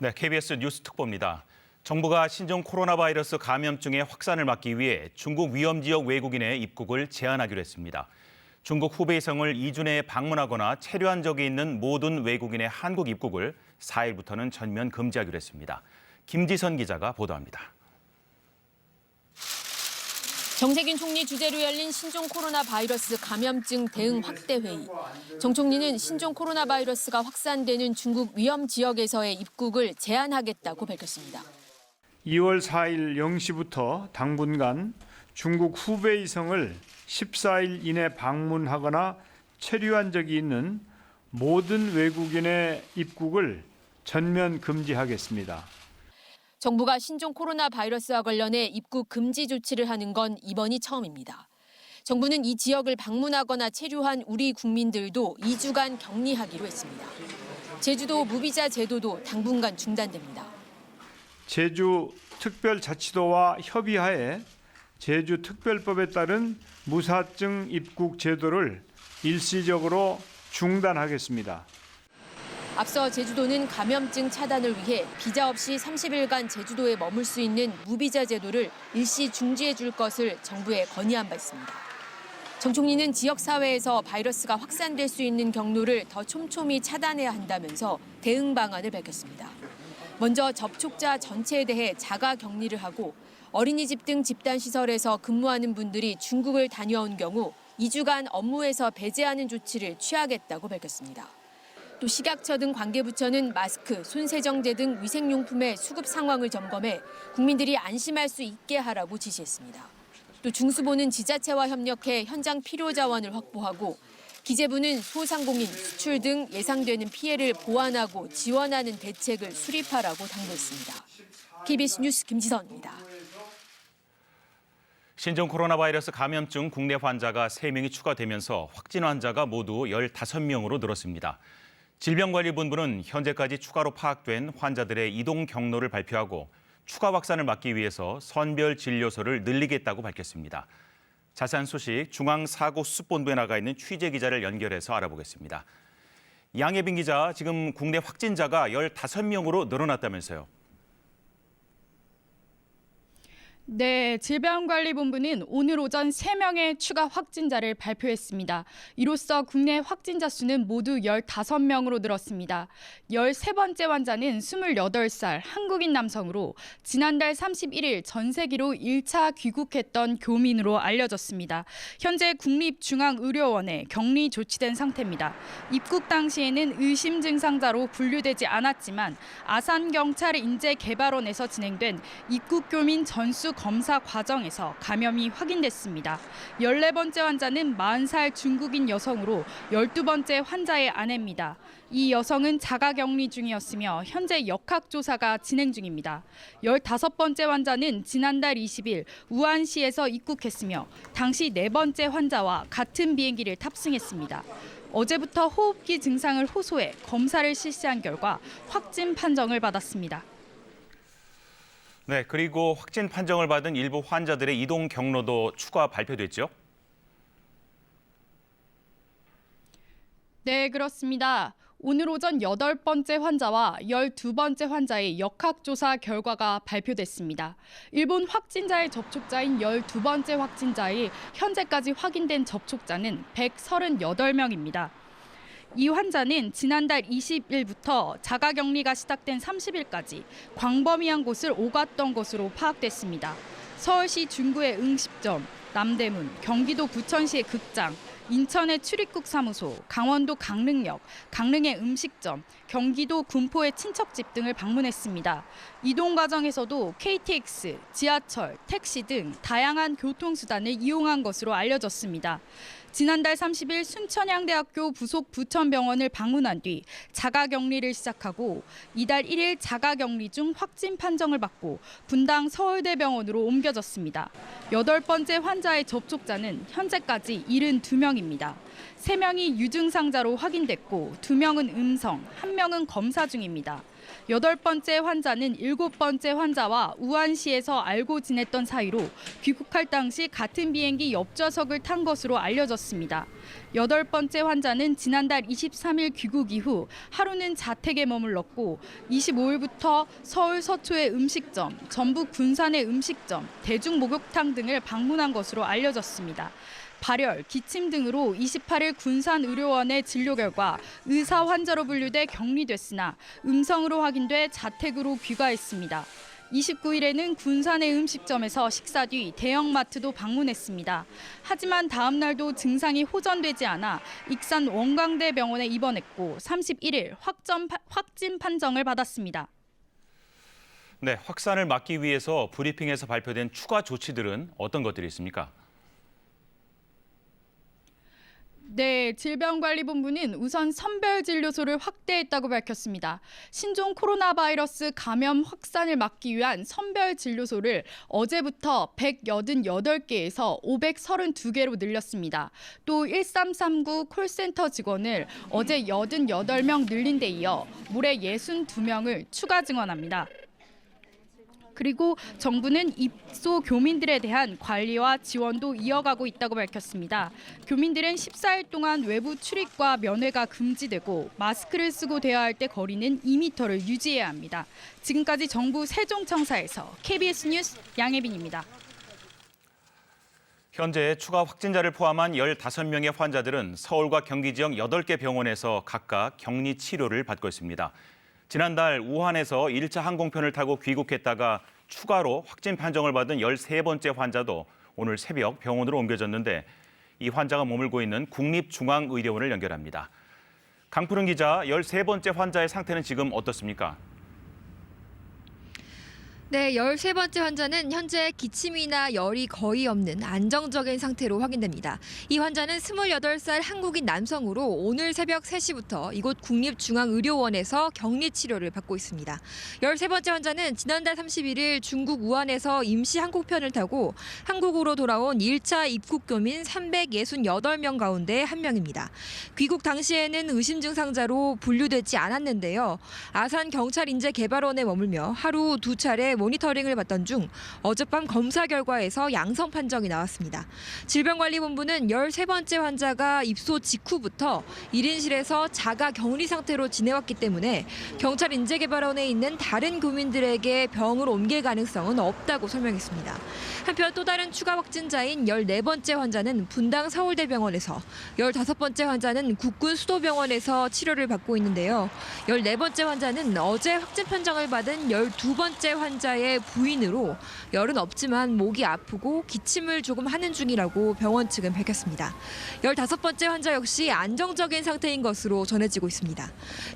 네, KBS 뉴스 특보입니다. 정부가 신종 코로나 바이러스 감염증의 확산을 막기 위해 중국 위험 지역 외국인의 입국을 제한하기로 했습니다. 중국 후베이성을 2주 내에 방문하거나 체류한 적이 있는 모든 외국인의 한국 입국을 4일부터는 전면 금지하기로 했습니다. 김지선 기자가 보도합니다. 정세균 총리 주재로 열린 신종 코로나 바이러스 감염증 대응 확대 회의. 정 총리는 신종 코로나 바이러스가 확산되는 중국 위험 지역에서의 입국을 제한하겠다고 밝혔습니다. 2월 4일 0시부터 당분간 중국 후베이성을 14일 이내 방문하거나 체류한 적이 있는 모든 외국인의 입국을 전면 금지하겠습니다. 정부가 신종 코로나 바이러스와 관련해 입국 금지 조치를 하는 건 이번이 처음입니다. 정부는 이 지역을 방문하거나 체류한 우리 국민들도 2주간 격리하기로 했습니다. 제주도 무비자 제도도 당분간 중단됩니다. 제주특별자치도와 협의하에 제주특별법에 따른 무사증 입국 제도를 일시적으로 중단하겠습니다. 앞서 제주도는 감염증 차단을 위해 비자 없이 30일간 제주도에 머물 수 있는 무비자 제도를 일시 중지해 줄 것을 정부에 건의한 바 있습니다. 정 총리는 지역사회에서 바이러스가 확산될 수 있는 경로를 더 촘촘히 차단해야 한다면서 대응 방안을 밝혔습니다. 먼저 접촉자 전체에 대해 자가 격리를 하고 어린이집 등 집단시설에서 근무하는 분들이 중국을 다녀온 경우 2주간 업무에서 배제하는 조치를 취하겠다고 밝혔습니다. 또 식약처 등 관계부처는 마스크, 손세정제 등 위생용품의 수급 상황을 점검해 국민들이 안심할 수 있게 하라고 지시했습니다. 또 중수부는 지자체와 협력해 현장 필요 자원을 확보하고 기재부는 소상공인, 수출 등 예상되는 피해를 보완하고 지원하는 대책을 수립하라고 당부했습니다. KBS 뉴스 김지선입니다. 신종 코로나 바이러스 감염증 국내 환자가 3명이 추가되면서 확진 환자가 모두 15명으로 늘었습니다. 질병관리본부는 현재까지 추가로 파악된 환자들의 이동 경로를 발표하고 추가 확산을 막기 위해서 선별 진료소를 늘리겠다고 밝혔습니다. 자세한 소식 중앙사고수습본부에 나가 있는 취재 기자를 연결해서 알아보겠습니다. 양예빈 기자, 지금 국내 확진자가 15명으로 늘어났다면서요? 네, 질병관리본부는 오늘 오전 3명의 추가 확진자를 발표했습니다. 이로써 국내 확진자 수는 모두 15명으로 늘었습니다. 13번째 환자는 28살 한국인 남성으로 지난달 31일 전세기로 1차 귀국했던 교민으로 알려졌습니다. 현재 국립중앙의료원에 격리 조치된 상태입니다. 입국 당시에는 의심 증상자로 분류되지 않았지만 아산경찰인재개발원에서 진행된 입국교민 전수 검사 과정에서 감염이 확인됐습니다. 14번째 환자는 40살 중국인 여성으로 12번째 환자의 아내입니다. 이 여성은 자가격리 중이었으며 현재 역학조사가 진행 중입니다. 15번째 환자는 지난달 20일 우한시에서 입국했으며 당시 4번째 환자와 같은 비행기를 탑승했습니다. 어제부터 호흡기 증상을 호소해 검사를 실시한 결과 확진 판정을 받았습니다. 네, 그리고 확진 판정을 받은 일부 환자들의 이동 경로도 추가 발표됐죠? 네, 그렇습니다. 오늘 오전 8번째 환자와 12번째 환자의 역학조사 결과가 발표됐습니다. 일본 확진자의 접촉자인 12번째 확진자의 현재까지 확인된 접촉자는 138명입니다. 이 환자는 지난달 20일부터 자가격리가 시작된 30일까지 광범위한 곳을 오갔던 것으로 파악됐습니다. 서울시 중구의 응십점, 남대문, 경기도 부천시의 극장, 인천의 출입국 사무소, 강원도 강릉역, 강릉의 음식점, 경기도 군포의 친척집 등을 방문했습니다. 이동 과정에서도 KTX, 지하철, 택시 등 다양한 교통수단을 이용한 것으로 알려졌습니다. 지난달 30일 순천향대학교 부속 부천병원을 방문한 뒤 자가격리를 시작하고 이달 1일 자가격리 중 확진 판정을 받고 분당 서울대병원으로 옮겨졌습니다. 8번째 환자의 접촉자는 현재까지 72명입니다. 3명이 유증상자로 확인됐고 2명은 음성, 1명은 검사 중입니다. 8번째 환자는 7번째 환자와 우한시에서 알고 지냈던 사이로 귀국할 당시 같은 비행기 옆좌석을 탄 것으로 알려졌습니다. 8번째 환자는 지난달 23일 귀국 이후 하루는 자택에 머물렀고 25일부터 서울 서초의 음식점, 전북 군산의 음식점, 대중목욕탕 등을 방문한 것으로 알려졌습니다. 발열, 기침 등으로 28일 군산의료원의 진료 결과 의사 환자로 분류돼 격리됐으나 음성으로 확인돼 자택으로 귀가했습니다. 29일에는 군산의 음식점에서 식사 뒤 대형마트도 방문했습니다. 하지만 다음 날도 증상이 호전되지 않아 익산 원광대 병원에 입원했고 31일 확진 판정을 받았습니다. 네, 확산을 막기 위해서 브리핑에서 발표된 추가 조치들은 어떤 것들이 있습니까? 네, 질병관리본부는 우선 선별진료소를 확대했다고 밝혔습니다. 신종 코로나 바이러스 감염 확산을 막기 위한 선별진료소를 어제부터 188개에서 532개로 늘렸습니다. 또 1339 콜센터 직원을 어제 88명 늘린 데 이어 모레 62명을 추가 증원합니다. 그리고 정부는 입소 교민들에 대한 관리와 지원도 이어가고 있다고 밝혔습니다. 교민들은 14일 동안 외부 출입과 면회가 금지되고 마스크를 쓰고 대화할 때 거리는 2m를 유지해야 합니다. 지금까지 정부 세종청사에서 KBS 뉴스 양혜빈입니다. 현재 추가 확진자를 포함한 15명의 환자들은 서울과 경기 지역 8개 병원에서 각각 격리 치료를 받고 있습니다. 지난달 우한에서 1차 항공편을 타고 귀국했다가 추가로 확진 판정을 받은 13번째 환자도 오늘 새벽 병원으로 옮겨졌는데 이 환자가 머물고 있는 국립중앙의료원을 연결합니다. 강푸른 기자, 13번째 환자의 상태는 지금 어떻습니까? 네, 13번째 환자는 현재 기침이나 열이 거의 없는 안정적인 상태로 확인됩니다. 이 환자는 28살 한국인 남성으로 오늘 새벽 3시부터 이곳 국립중앙의료원에서 격리 치료를 받고 있습니다. 13번째 환자는 지난달 31일 중국 우한에서 임시 항공편을 타고 한국으로 돌아온 1차 입국 교민 368명 가운데 한 명입니다. 귀국 당시에는 의심 증상자로 분류되지 않았는데요. 아산 경찰인재개발원에 머물며 하루 2차례 모니터링을 받던 중 어젯밤 검사 결과에서 양성 판정이 나왔습니다. 질병관리본부는 13번째 환자가 입소 직후부터 1인실에서 자가 격리 상태로 지내왔기 때문에 경찰인재개발원에 있는 다른 교민들에게 병을 옮길 가능성은 없다고 설명했습니다. 한편 또 다른 추가 확진자인 14번째 환자는 분당 서울대병원에서, 15번째 환자는 국군 수도병원에서 치료를 받고 있는데요. 14번째 환자는 어제 확진 판정을 받은 12번째 환자의 부인으로 열은 없지만 목이 아프고 기침을 조금 하는 중이라고 병원 측은 밝혔습니다. 15번째 환자 역시 안정적인 상태인 것으로 전해지고 있습니다.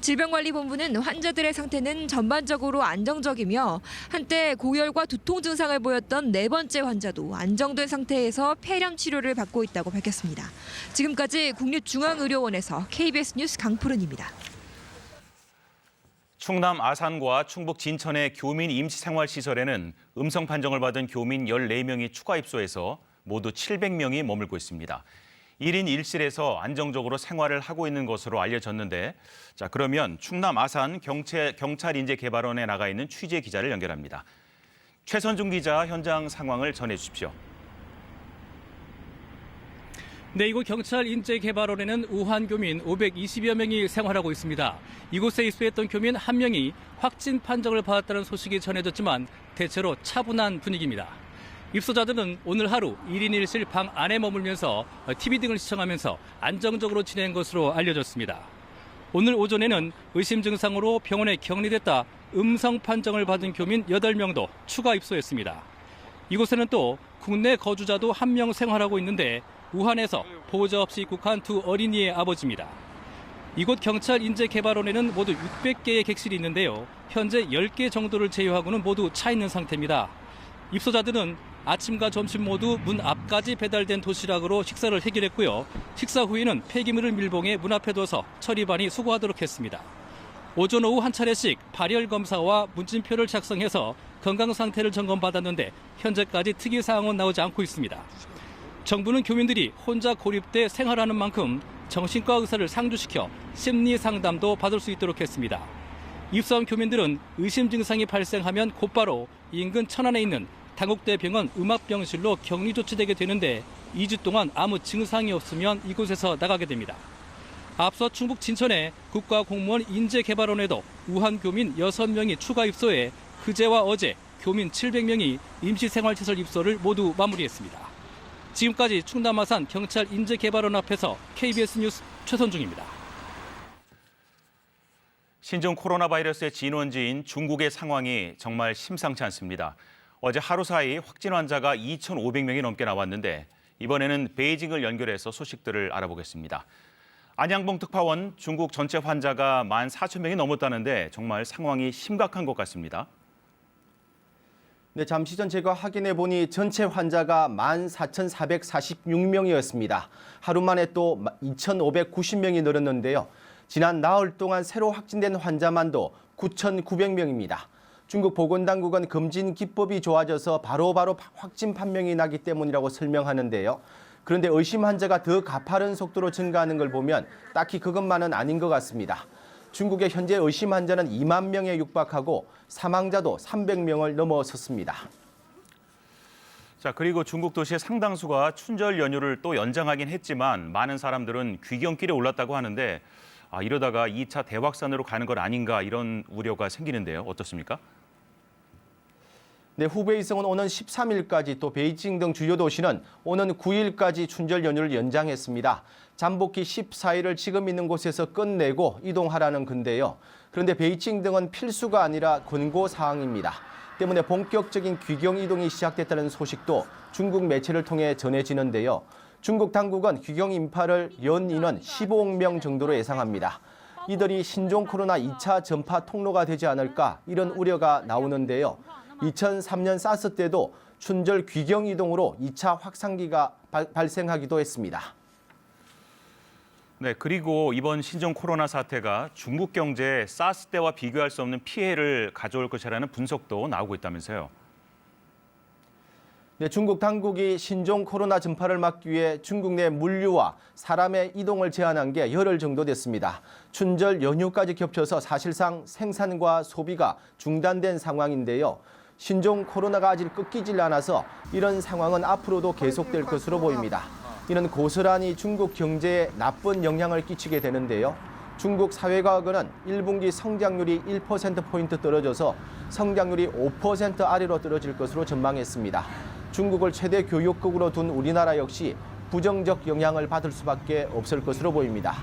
질병관리본부는 환자들의 상태는 전반적으로 안정적이며 한때 고열과 두통 증상을 보였던 4번째 환자도 안정된 상태에서 폐렴 치료를 받고 있다고 밝혔습니다. 지금까지 국립중앙의료원에서 KBS 뉴스 강푸른입니다. 충남 아산과 충북 진천의 교민 임시생활시설에는 음성 판정을 받은 교민 14명이 추가 입소해서 모두 700명이 머물고 있습니다. 1인 1실에서 안정적으로 생활을 하고 있는 것으로 알려졌는데, 자, 그러면 충남 아산 경찰인재개발원에 나가 있는 취재 기자를 연결합니다. 최선중 기자, 현장 상황을 전해주십시오. 네, 이곳 경찰인재개발원에는 우한 교민 520여 명이 생활하고 있습니다. 이곳에 입소했던 교민 1명이 확진 판정을 받았다는 소식이 전해졌지만 대체로 차분한 분위기입니다. 입소자들은 오늘 하루 1인 1실 방 안에 머물면서 TV 등을 시청하면서 안정적으로 지낸 것으로 알려졌습니다. 오늘 오전에는 의심 증상으로 병원에 격리됐다 음성 판정을 받은 교민 8명도 추가 입소했습니다. 이곳에는 또 국내 거주자도 1명 생활하고 있는데 우한에서 보호자 없이 입국한 2 어린이의 아버지입니다. 이곳 경찰인재개발원에는 모두 600개의 객실이 있는데요. 현재 10개 정도를 제외하고는 모두 차 있는 상태입니다. 입소자들은 아침과 점심 모두 문 앞까지 배달된 도시락으로 식사를 해결했고요. 식사 후에는 폐기물을 밀봉해 문 앞에 둬서 처리반이 수거하도록 했습니다. 오전 오후 한 차례씩 발열 검사와 문진표를 작성해서 건강 상태를 점검받았는데 현재까지 특이 사항은 나오지 않고 있습니다. 정부는 교민들이 혼자 고립돼 생활하는 만큼 정신과 의사를 상주시켜 심리 상담도 받을 수 있도록 했습니다. 입소한 교민들은 의심 증상이 발생하면 곧바로 인근 천안에 있는 당국대 병원 음압병실로 격리 조치되게 되는데 2주 동안 아무 증상이 없으면 이곳에서 나가게 됩니다. 앞서 충북 진천의 국가공무원 인재개발원에도 우한 교민 6명이 추가 입소해 그제와 어제 교민 700명이 임시생활시설 입소를 모두 마무리했습니다. 지금까지 충남 아산 경찰 인재개발원 앞에서 KBS 뉴스 최선중입니다. 신종 코로나 바이러스의 진원지인 중국의 상황이 정말 심상치 않습니다. 어제 하루 사이 확진 환자가 2,500명이 넘게 나왔는데 이번에는 베이징을 연결해서 소식들을 알아보겠습니다. 안양봉 특파원, 중국 전체 환자가 14,000명이 넘었다는데 정말 상황이 심각한 것 같습니다. 네, 잠시 전 제가 확인해 보니 전체 환자가 14,446명이었습니다. 하루 만에 또 2,590명이 늘었는데요. 지난 나흘 동안 새로 확진된 환자만도 9,900명입니다. 중국 보건당국은 검진 기법이 좋아져서 바로바로 확진 판명이 나기 때문이라고 설명하는데요. 그런데 의심 환자가 더 가파른 속도로 증가하는 걸 보면 딱히 그것만은 아닌 것 같습니다. 중국의 현재 의심 환자는 2만 명에 육박하고 사망자도 300명을 넘어섰습니다. 자, 그리고 중국 도시의 상당수가 춘절 연휴를 또 연장하긴 했지만 많은 사람들은 귀경길에 올랐다고 하는데 이러다가 2차 대확산으로 가는 것 아닌가 이런 우려가 생기는데요. 어떻습니까? 네, 후베이성은 오는 13일까지 또 베이징 등 주요 도시는 오는 9일까지 춘절 연휴를 연장했습니다. 잠복기 14일을 지금 있는 곳에서 끝내고 이동하라는 건데요. 그런데 베이징 등은 필수가 아니라 권고 사항입니다. 때문에 본격적인 귀경 이동이 시작됐다는 소식도 중국 매체를 통해 전해지는데요. 중국 당국은 귀경 인파를 연 인원 15억 명 정도로 예상합니다. 이들이 신종 코로나 2차 전파 통로가 되지 않을까 이런 우려가 나오는데요. 2003년 사스 때도 춘절 귀경 이동으로 2차 확산기가 발생하기도 했습니다. 네, 그리고 이번 신종 코로나 사태가 중국 경제에 사스 때와 비교할 수 없는 피해를 가져올 것이라는 분석도 나오고 있다면서요. 네, 중국 당국이 신종 코로나 전파를 막기 위해 중국 내 물류와 사람의 이동을 제한한 게 열흘 정도 됐습니다. 춘절 연휴까지 겹쳐서 사실상 생산과 소비가 중단된 상황인데요. 신종 코로나가 아직 끊기질 않아서 이런 상황은 앞으로도 계속될 것으로 보입니다. 이는 고스란히 중국 경제에 나쁜 영향을 끼치게 되는데요. 중국 사회과학원은 1분기 성장률이 1%포인트 떨어져서 성장률이 5% 아래로 떨어질 것으로 전망했습니다. 중국을 최대 교육국으로 둔 우리나라 역시 부정적 영향을 받을 수밖에 없을 것으로 보입니다.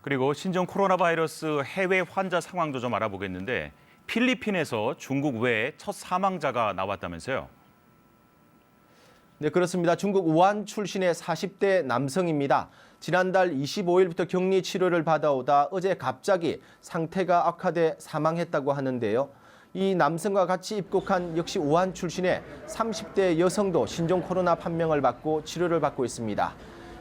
그리고 신종 코로나 바이러스 해외 환자 상황도 좀 알아보겠는데 필리핀에서 중국 외에 첫 사망자가 나왔다면서요. 네, 그렇습니다. 중국 우한 출신의 40대 남성입니다. 지난달 25일부터 격리 치료를 받아오다 어제 갑자기 상태가 악화돼 사망했다고 하는데요. 이 남성과 같이 입국한 역시 우한 출신의 30대 여성도 신종 코로나 판명을 받고 치료를 받고 있습니다.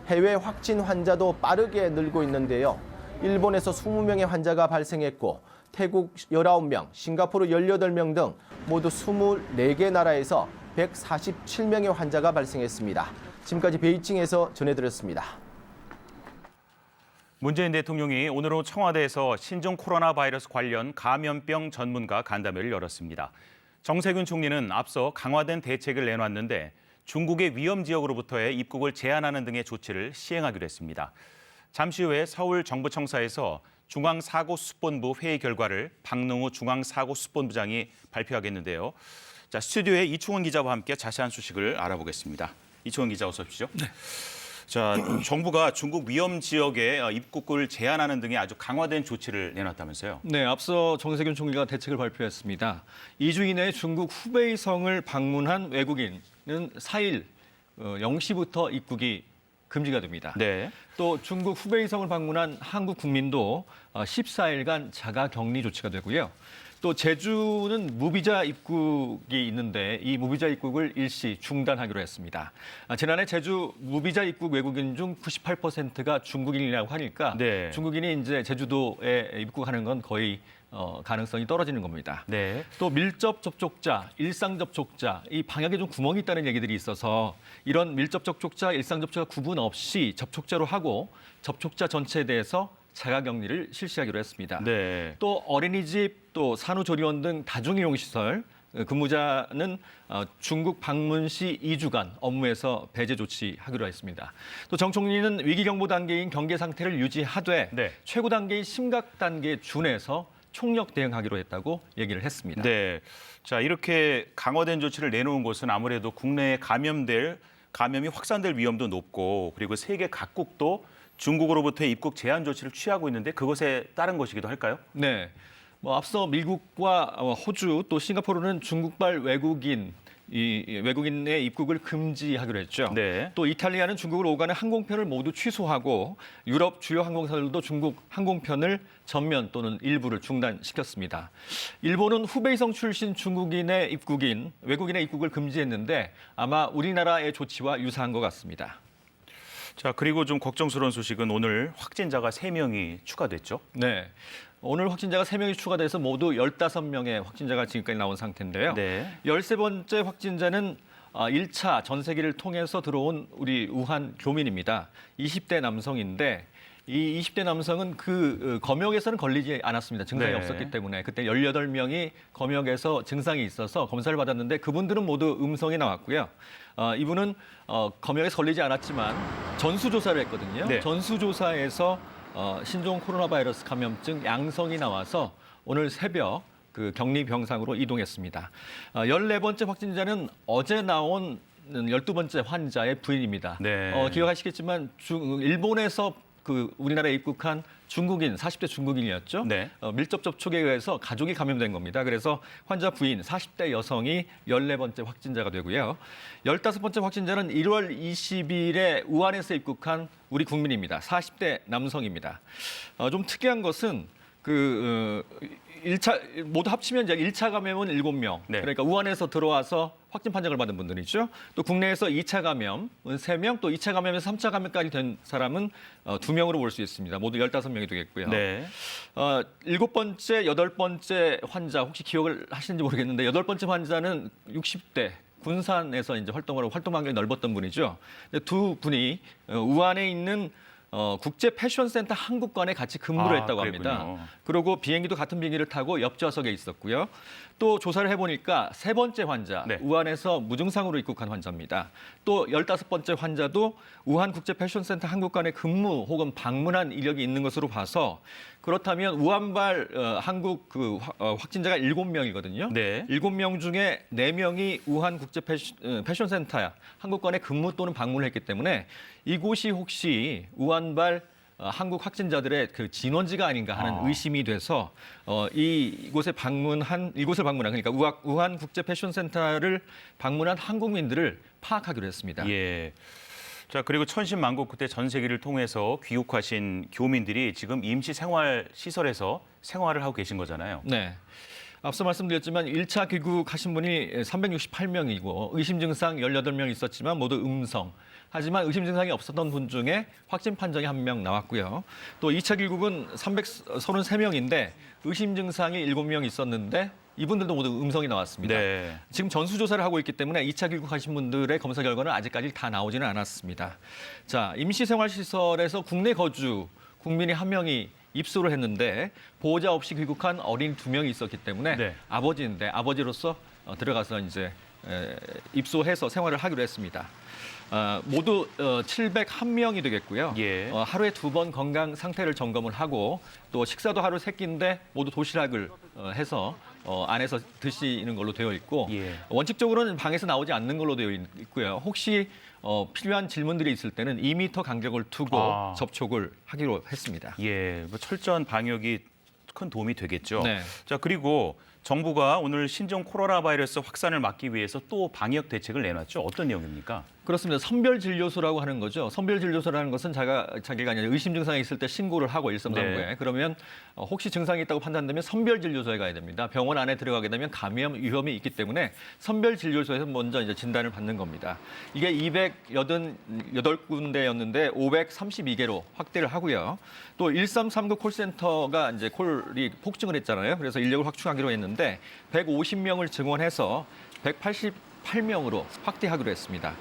해외 확진 환자도 빠르게 늘고 있는데요. 일본에서 20명의 환자가 발생했고 태국 19명, 싱가포르 18명 등 모두 24개 나라에서 147명의 환자가 발생했습니다. 지금까지 베이징에서 전해드렸습니다. 문재인 대통령이 오늘 오후 청와대에서 신종 코로나 바이러스 관련 감염병 전문가 간담회를 열었습니다. 정세균 총리는 앞서 강화된 대책을 내놨는데 중국의 위험 지역으로부터의 입국을 제한하는 등의 조치를 시행하기로 했습니다. 잠시 후에 서울 정부청사에서 중앙사고수습본부 회의 결과를 박능우 중앙사고수습본부장이 발표하겠는데요. 자, 스튜디오에 이충원 기자와 함께 자세한 소식을 알아보겠습니다. 이충원 기자 어서 오십시오. 네. 자, 정부가 중국 위험 지역에 입국을 제한하는 등의 아주 강화된 조치를 내놨다면서요? 네, 앞서 정세균 총리가 대책을 발표했습니다. 2주 이내에 중국 후베이성을 방문한 외국인은 4일 0시부터 입국이 금지가 됩니다. 네. 또 중국 후베이성을 방문한 한국 국민도 14일간 자가 격리 조치가 되고요. 또 제주는 무비자 입국이 있는데 이 무비자 입국을 일시 중단하기로 했습니다. 지난해 제주 무비자 입국 외국인 중 98%가 중국인이라고 하니까 네. 중국인이 이제 제주도에 입국하는 건 거의 가능성이 떨어지는 겁니다. 네. 또 밀접 접촉자, 일상 접촉자, 이 방역에 좀 구멍이 있다는 얘기들이 있어서 이런 밀접 접촉자, 일상 접촉자 구분 없이 접촉자로 하고 접촉자 전체에 대해서 자가격리를 실시하기로 했습니다. 네. 또 어린이집, 또 산후조리원 등 다중이용시설 근무자는 중국 방문 시 2주간 업무에서 배제 조치하기로 했습니다. 또 정 총리는 위기경보 단계인 경계 상태를 유지하되 네. 최고 단계인 심각 단계에 준해서 총력 대응하기로 했다고 얘기를 했습니다. 네. 자, 이렇게 강화된 조치를 내놓은 곳은 아무래도 국내에 감염이 확산될 위험도 높고 그리고 세계 각국도 중국으로부터의 입국 제한 조치를 취하고 있는데 그것에 따른 것이기도 할까요? 네. 앞서 미국과 호주 또 싱가포르는 중국발 외국인의 입국을 금지하기로 했죠. 네. 또 이탈리아는 중국으로 오가는 항공편을 모두 취소하고 유럽 주요 항공사들도 중국 항공편을 전면 또는 일부를 중단시켰습니다. 일본은 후베이성 출신 외국인의 입국을 금지했는데 아마 우리나라의 조치와 유사한 것 같습니다. 자, 그리고 좀 걱정스러운 소식은 오늘 확진자가 3명이 추가됐죠. 네. 오늘 확진자가 3명이 추가돼서 모두 15명의 확진자가 지금까지 나온 상태인데요. 네. 13번째 확진자는 1차 전세기를 통해서 들어온 우리 우한 교민입니다. 20대 남성인데 이 20대 남성은 그 검역에서는 걸리지 않았습니다. 증상이 네. 없었기 때문에 그때 18명이 검역에서 증상이 있어서 검사를 받았는데 그분들은 모두 음성이 나왔고요. 이분은 검역에서 걸리지 않았지만 전수조사를 했거든요. 네. 전수조사에서 신종 코로나 바이러스 감염증 양성이 나와서 오늘 새벽 그 격리 병상으로 이동했습니다. 14번째 확진자는 어제 나온 12번째 환자의 부인입니다. 네. 기억하시겠지만 일본에서 그 우리나라에 입국한 중국인, 40대 중국인이었죠. 네. 밀접 접촉에 의해서 가족이 감염된 겁니다. 그래서 환자 부인 40대 여성이 14번째 확진자가 되고요. 15번째 확진자는 1월 20일에 우한에서 입국한 우리 국민입니다. 40대 남성입니다. 좀 특이한 것은 모두 합치면 이제 1차 감염은 7명. 네. 그러니까 우한에서 들어와서 확진 판정을 받은 분들이죠. 또 국내에서 2차 감염은 3명, 또 2차 감염에서 3차 감염까지 된 사람은 2명으로 볼 수 있습니다. 모두 15명이 되겠고요. 네. 7번째, 8번째 환자 혹시 기억을 하시는지 모르겠는데 8번째 환자는 60대 군산에서 이제 활동 반경이 넓었던 분이죠. 두 분이 우한에 있는 국제 패션센터 한국관에 같이 근무를 했다고 합니다. 그랬군요. 그리고 비행기도 같은 비행기를 타고 옆좌석에 있었고요. 또 조사를 해보니까 3번째 환자, 네. 우한에서 무증상으로 입국한 환자입니다. 또 15번째 환자도 우한 국제 패션센터 한국관에 근무 혹은 방문한 이력이 있는 것으로 봐서 그렇다면 우한발 한국 확진자가 7명이거든요. 네. 7명 중에 4명이 우한 국제 패션센터 한국관에 근무 또는 방문을 했기 때문에 이곳이 혹시 우한발 한국 확진자들의 그 진원지가 아닌가 하는 의심이 돼서 이곳을 방문한 그러니까 우한 국제 패션센터를 방문한 한국민들을 파악하기로 했습니다. 예. 자, 그리고 천신만고 그때 전세기를 통해서 귀국하신 교민들이 지금 임시 생활 시설에서 생활을 하고 계신 거잖아요. 네. 앞서 말씀드렸지만 1차 귀국하신 분이 368명이고 의심 증상 18명 있었지만 모두 음성. 하지만 의심 증상이 없었던 분 중에 확진 판정이 1명 나왔고요. 또 2차 귀국은 333명인데 의심 증상이 7명 있었는데 이분들도 모두 음성이 나왔습니다. 네. 지금 전수조사를 하고 있기 때문에 2차 귀국하신 분들의 검사 결과는 아직까지 다 나오지는 않았습니다. 자, 임시생활시설에서 국내 거주 국민이 1명이 입소를 했는데 보호자 없이 귀국한 어린 2명이 있었기 때문에 네. 아버지인데 아버지로서 들어가서 이제 입소해서 생활을 하기로 했습니다. 모두 701명이 되겠고요. 예. 하루에 2번 건강 상태를 점검을 하고 또 식사도 하루 3끼인데 모두 도시락을 해서 안에서 드시는 걸로 되어 있고 예. 원칙적으로는 방에서 나오지 않는 걸로 되어 있고요. 혹시 필요한 질문들이 있을 때는 2m 간격을 두고 접촉을 하기로 했습니다. 예, 뭐 철저한 방역이 큰 도움이 되겠죠. 네. 자, 그리고 정부가 오늘 신종 코로나 바이러스 확산을 막기 위해서 또 방역 대책을 내놨죠. 어떤 내용입니까? 그렇습니다. 선별진료소라고 하는 거죠. 선별진료소라는 것은 자기가 이제 의심 증상이 있을 때 신고를 하고 일선상부에 네. 그러면 혹시 증상이 있다고 판단되면 선별진료소에 가야 됩니다. 병원 안에 들어가게 되면 감염 위험이 있기 때문에 선별진료소에서 먼저 이제 진단을 받는 겁니다. 이게 288군데였는데 532개로 확대를 하고요. 또 1339 콜센터가 이제 콜이 폭증을 했잖아요. 그래서 인력을 확충하기로 했는데 150명을 증원해서 188명으로 확대하기로 했습니다.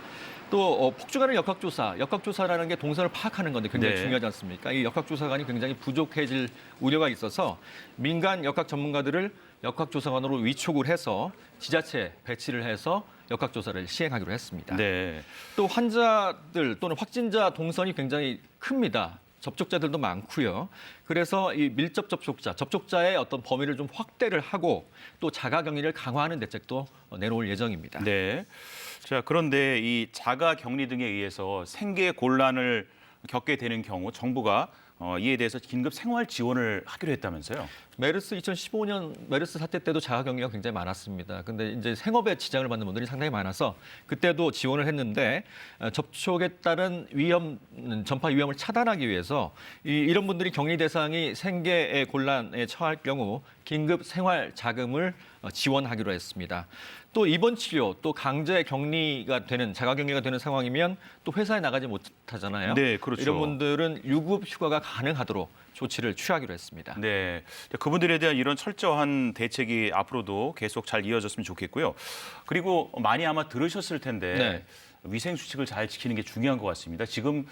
또 폭주간의 역학조사라는 게 동선을 파악하는 건데 굉장히 네. 중요하지 않습니까? 이 역학조사관이 굉장히 부족해질 우려가 있어서 민간 역학 전문가들을 역학조사관으로 위촉을 해서 지자체에 배치를 해서 역학조사를 시행하기로 했습니다. 네. 또 환자들 또는 확진자 동선이 굉장히 큽니다. 접촉자들도 많고요. 그래서 이 밀접 접촉자의 어떤 범위를 좀 확대를 하고 또 자가격리를 강화하는 대책도 내놓을 예정입니다. 네. 자, 그런데 이 자가격리 등에 의해서 생계 곤란을 겪게 되는 경우 정부가 이에 대해서 긴급 생활 지원을 하기로 했다면서요? 메르스 2015년 메르스 사태 때도 자가격리가 굉장히 많았습니다. 근데 이제 생업에 지장을 받는 분들이 상당히 많아서 그때도 지원을 했는데 접촉에 따른 전파 위험을 차단하기 위해서 이런 분들이 격리 대상이 생계의 곤란에 처할 경우 긴급 생활 자금을 지원하기로 했습니다. 또 입원 치료, 또 강제 격리가 되는 자가격리가 되는 상황이면 또 회사에 나가지 못하잖아요. 네, 그렇죠. 이런 분들은 유급 휴가가 가능하도록 조치를 취하기로 했습니다. 네. 그분들에 대한 이런 철저한 대책이 앞으로도 계속 잘 이어졌으면 좋겠고요. 그리고 많이 아마 들으셨을 텐데 네. 위생 수칙을 잘 지키는 게 중요한 것 같습니다. 지금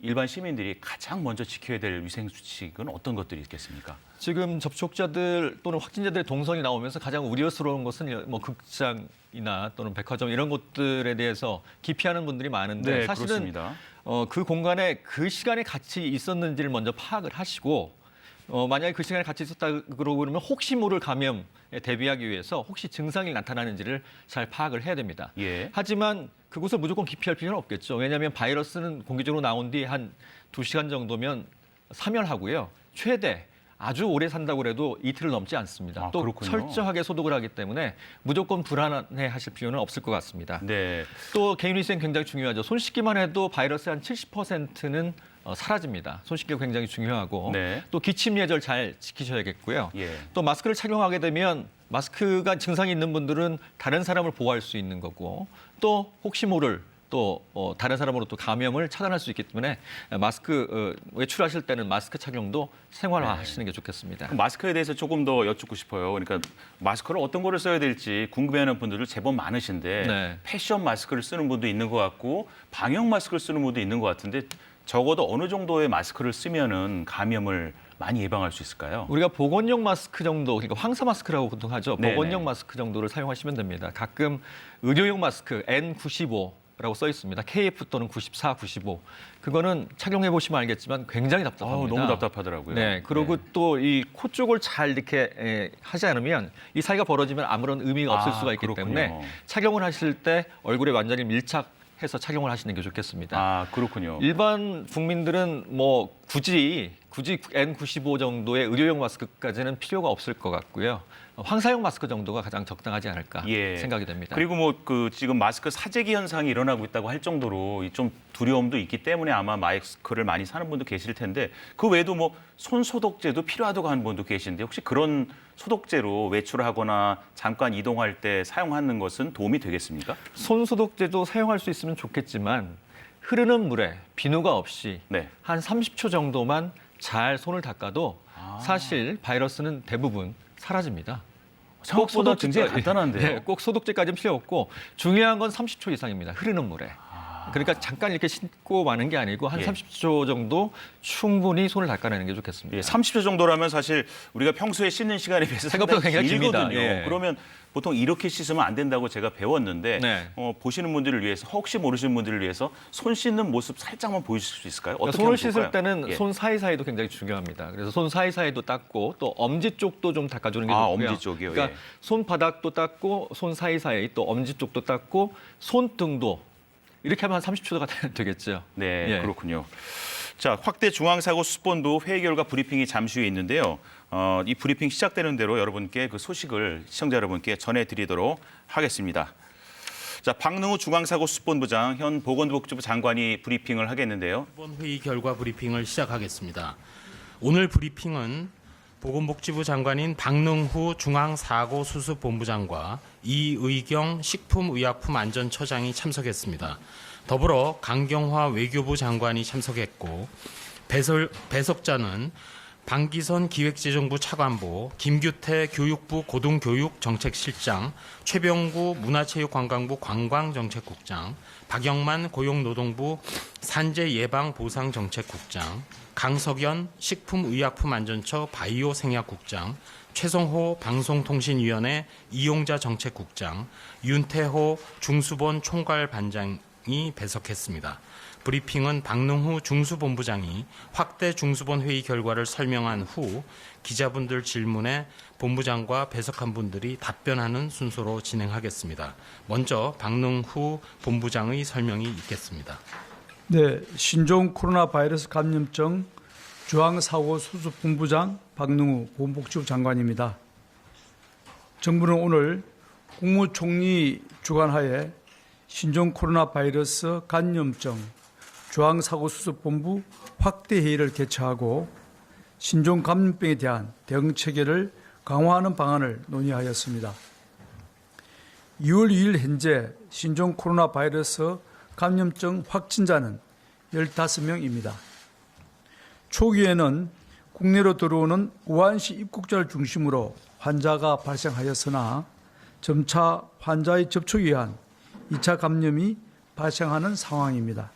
일반 시민들이 가장 먼저 지켜야 될 위생 수칙은 어떤 것들이 있겠습니까? 지금 접촉자들 또는 확진자들의 동선이 나오면서 가장 우려스러운 것은 뭐 극장이나 또는 백화점 이런 곳들에 대해서 기피하는 분들이 많은데 네, 사실은 그렇습니다. 그 공간에 그 시간에 같이 있었는지를 먼저 파악을 하시고 만약에 그 시간에 같이 있었다 그러면 혹시 모를 감염에 대비하기 위해서 혹시 증상이 나타나는지를 잘 파악을 해야 됩니다. 예. 하지만 그곳을 무조건 기피할 필요는 없겠죠. 왜냐하면 바이러스는 공기적으로 나온 뒤 한 2시간 정도면 사멸하고요. 최대 아주 오래 산다고 해도 이틀을 넘지 않습니다. 아, 또 그렇군요. 철저하게 소독을 하기 때문에 무조건 불안해하실 필요는 없을 것 같습니다. 네. 또 개인위생 굉장히 중요하죠. 손 씻기만 해도 바이러스의 한 70%는 사라집니다. 손 씻기가 굉장히 중요하고 네. 또 기침 예절 잘 지키셔야겠고요. 예. 또 마스크를 착용하게 되면 마스크가 증상이 있는 분들은 다른 사람을 보호할 수 있는 거고 또 혹시 모를 또 다른 사람으로 또 감염을 차단할 수 있기 때문에 마스크 외출하실 때는 마스크 착용도 생활화하시는 게 좋겠습니다. 마스크에 대해서 조금 더 여쭙고 싶어요. 그러니까 마스크를 어떤 거를 써야 될지 궁금해하는 분들도 제법 많으신데 네. 패션 마스크를 쓰는 분도 있는 것 같고 방역 마스크를 쓰는 분도 있는 것 같은데 적어도 어느 정도의 마스크를 쓰면은 감염을 많이 예방할 수 있을까요? 우리가 보건용 마스크 정도, 그러니까 황사 마스크라고 보통 하죠. 네네. 보건용 마스크 정도를 사용하시면 됩니다. 가끔 의료용 마스크 N95라고 써 있습니다. KF 또는 94, 95. 그거는 착용해 보시면 알겠지만 굉장히 답답합니다. 너무 답답하더라고요. 네, 그리고 또 이 코 쪽을 잘 이렇게 하지 않으면 이 사이가 벌어지면 아무런 의미가 없을 수가 있기 그렇군요. 때문에 착용을 하실 때 얼굴에 완전히 밀착해서 착용을 하시는 게 좋겠습니다. 아, 그렇군요. 일반 국민들은 뭐 굳이 N95 정도의 의료용 마스크까지는 필요가 없을 것 같고요. 황사용 마스크 정도가 가장 적당하지 않을까 예. 생각이 됩니다. 그리고 지금 마스크 사재기 현상이 일어나고 있다고 할 정도로 좀 두려움도 있기 때문에 아마 마스크를 많이 사는 분도 계실 텐데 그 외에도 손 소독제도 필요하다고 하는 분도 계신데 혹시 그런 소독제로 외출하거나 잠깐 이동할 때 사용하는 것은 도움이 되겠습니까? 손 소독제도 사용할 수 있으면 좋겠지만 흐르는 물에 비누가 없이 네. 한 30초 정도만 잘 손을 닦아도 사실 바이러스는 대부분 사라집니다. 생각보다 굉장히 간단한데요. 네, 꼭 소독제까지는 필요 없고 중요한 건 30초 이상입니다. 흐르는 물에. 그러니까 잠깐 이렇게 씻고 마는 게 아니고 한 예. 30초 정도 충분히 손을 닦아내는 게 좋겠습니다. 예, 30초 정도라면 사실 우리가 평소에 씻는 시간에 비해서 생각보다 상당히 굉장히 깁니다. 길거든요. 예. 그러면 보통 이렇게 씻으면 안 된다고 제가 배웠는데 네. 보시는 분들을 위해서 혹시 모르시는 분들을 위해서 손 씻는 모습 살짝만 보여주실 수 있을까요? 어떻게 손을 하면 씻을 좋을까요? 때는 예. 손 사이사이도 굉장히 중요합니다. 그래서 손 사이사이도 닦고 또 엄지 쪽도 좀 닦아주는 게 좋고요. 엄지 쪽이요. 그러니까 예. 손바닥도 닦고 손 사이사이 또 엄지 쪽도 닦고 손등도 이렇게 하면 한 30초가 되겠죠. 네, 예. 그렇군요. 자, 확대 중앙사고 수습본부 회의 결과 브리핑이 잠시 후에 있는데요. 이 브리핑 시작되는 대로 여러분께 그 소식을 시청자 여러분께 전해드리도록 하겠습니다. 자, 박능우 중앙사고 수습본부장, 현 보건복지부 장관이 브리핑을 하겠는데요. 이번 회의 결과 브리핑을 시작하겠습니다. 오늘 브리핑은 보건복지부 장관인 박능후 중앙사고수습본부장과 이의경 식품의약품안전처장이 참석했습니다. 더불어 강경화 외교부 장관이 참석했고 배석자는 방기선 기획재정부 차관보, 김규태 교육부 고등교육정책실장, 최병구 문화체육관광부 관광정책국장, 박영만 고용노동부 산재예방보상정책국장, 강석연 식품의약품안전처 바이오생약국장, 최성호 방송통신위원회 이용자정책국장, 윤태호 중수본 총괄반장이 배석했습니다. 브리핑은 박능후 중수본부장이 확대 중수본 회의 결과를 설명한 후 기자분들 질문에 본부장과 배석한 분들이 답변하는 순서로 진행하겠습니다. 먼저 박능후 본부장의 설명이 있겠습니다. 네, 신종 코로나 바이러스 감염증 중앙사고 수습본부장 박능후 보건복지부 장관입니다. 정부는 오늘 국무총리 주관하에 신종 코로나 바이러스 감염증 중앙사고수습본부 확대회의를 개최하고 신종 감염병에 대한 대응 체계를 강화하는 방안을 논의하였습니다. 2월 2일 현재 신종 코로나 바이러스 감염증 확진자는 15명입니다. 초기에는 국내로 들어오는 우한시 입국자를 중심으로 환자가 발생하였으나 점차 환자의 접촉에 의한 2차 감염이 발생하는 상황입니다.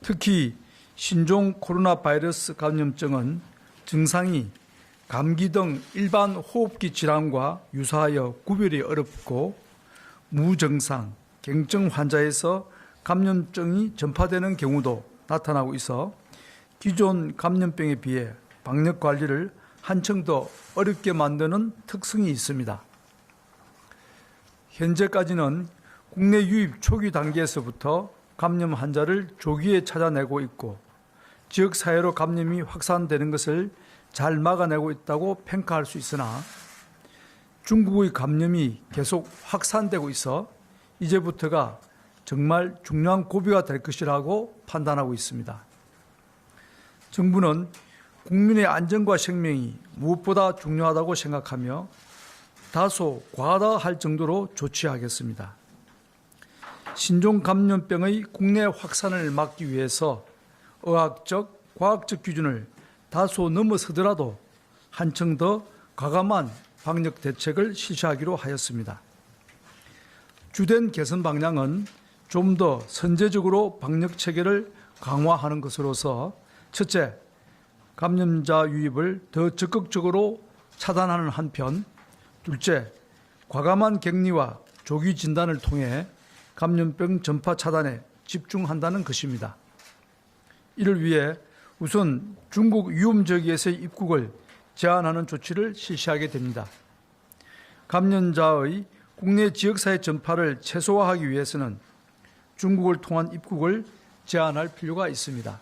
특히 신종 코로나 바이러스 감염증은 증상이 감기 등 일반 호흡기 질환과 유사하여 구별이 어렵고 무증상, 경증 환자에서 감염증이 전파되는 경우도 나타나고 있어 기존 감염병에 비해 방역 관리를 한층 더 어렵게 만드는 특성이 있습니다. 현재까지는 국내 유입 초기 단계에서부터 감염 환자를 조기에 찾아내고 있고 지역사회로 감염이 확산되는 것을 잘 막아내고 있다고 평가할 수 있으나 중국의 감염이 계속 확산되고 있어 이제부터가 정말 중요한 고비가 될 것이라고 판단하고 있습니다. 정부는 국민의 안전과 생명이 무엇보다 중요하다고 생각하며 다소 과하다 할 정도로 조치하겠습니다. 신종 감염병의 국내 확산을 막기 위해서 의학적, 과학적 기준을 다소 넘어서더라도 한층 더 과감한 방역 대책을 실시하기로 하였습니다. 주된 개선 방향은 좀 더 선제적으로 방역 체계를 강화하는 것으로서 첫째, 감염자 유입을 더 적극적으로 차단하는 한편 둘째, 과감한 격리와 조기 진단을 통해 감염병 전파 차단에 집중한다는 것입니다. 이를 위해 우선 중국 위험 지역에서의 입국을 제한하는 조치를 실시하게 됩니다. 감염자의 국내 지역사회 전파를 최소화하기 위해서는 중국을 통한 입국을 제한할 필요가 있습니다.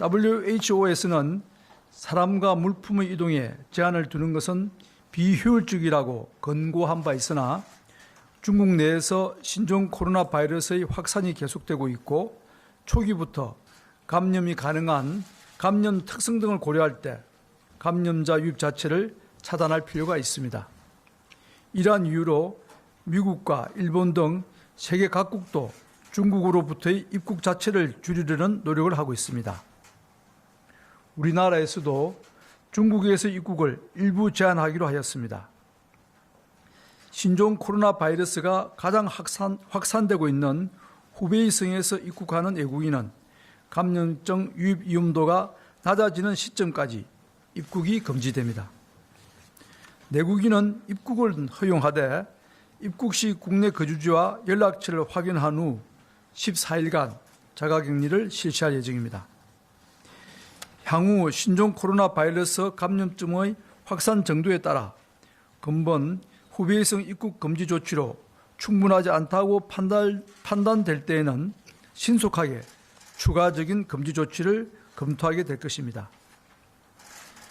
WHO에서는 사람과 물품의 이동에 제한을 두는 것은 비효율적이라고 권고한 바 있으나 중국 내에서 신종 코로나 바이러스의 확산이 계속되고 있고 초기부터 감염이 가능한 감염 특성 등을 고려할 때 감염자 유입 자체를 차단할 필요가 있습니다. 이러한 이유로 미국과 일본 등 세계 각국도 중국으로부터의 입국 자체를 줄이려는 노력을 하고 있습니다. 우리나라에서도 중국에서 입국을 일부 제한하기로 하였습니다. 신종 코로나 바이러스가 가장 확산되고 있는 후베이성에서 입국하는 외국인은 감염증 유입 위험도가 낮아지는 시점까지 입국이 금지됩니다. 내국인은 입국을 허용하되 입국 시 국내 거주지와 연락처를 확인한 후 14일간 자가격리를 실시할 예정입니다. 향후 신종 코로나 바이러스 감염증의 확산 정도에 따라 근본 후베이성 입국 금지 조치로 충분하지 않다고 판단될 때에는 신속하게 추가적인 금지 조치를 검토하게 될 것입니다.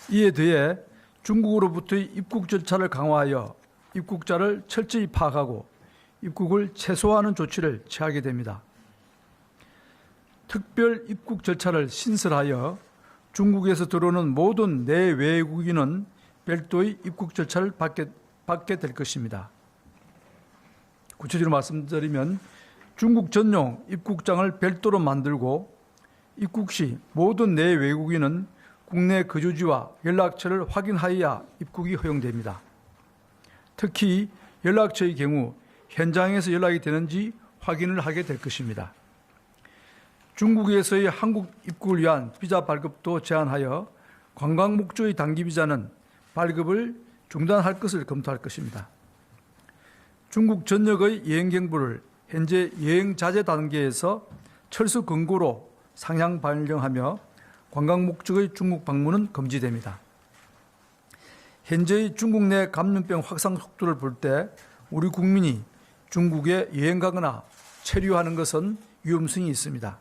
이에 더해 중국으로부터의 입국 절차를 강화하여 입국자를 철저히 파악하고 입국을 최소화하는 조치를 취하게 됩니다. 특별 입국 절차를 신설하여 중국에서 들어오는 모든 내외국인은 별도의 입국 절차를 받게 될 것입니다. 구체적으로 말씀드리면 중국 전용 입국장을 별도로 만들고 입국 시 모든 내외국인은 국내 거주지와 연락처를 확인하여야 입국이 허용됩니다. 특히 연락처의 경우 현장에서 연락이 되는지 확인을 하게 될 것입니다. 중국에서의 한국 입국을 위한 비자 발급도 제한하여 관광 목적의 단기 비자는 발급을 중단할 것을 검토할 것입니다. 중국 전역의 여행 경보를 현재 여행 자제 단계에서 철수 권고로 상향 발령하며 관광 목적의 중국 방문은 금지됩니다. 현재의 중국 내 감염병 확산 속도를 볼 때 우리 국민이 중국에 여행 가거나 체류하는 것은 위험성이 있습니다.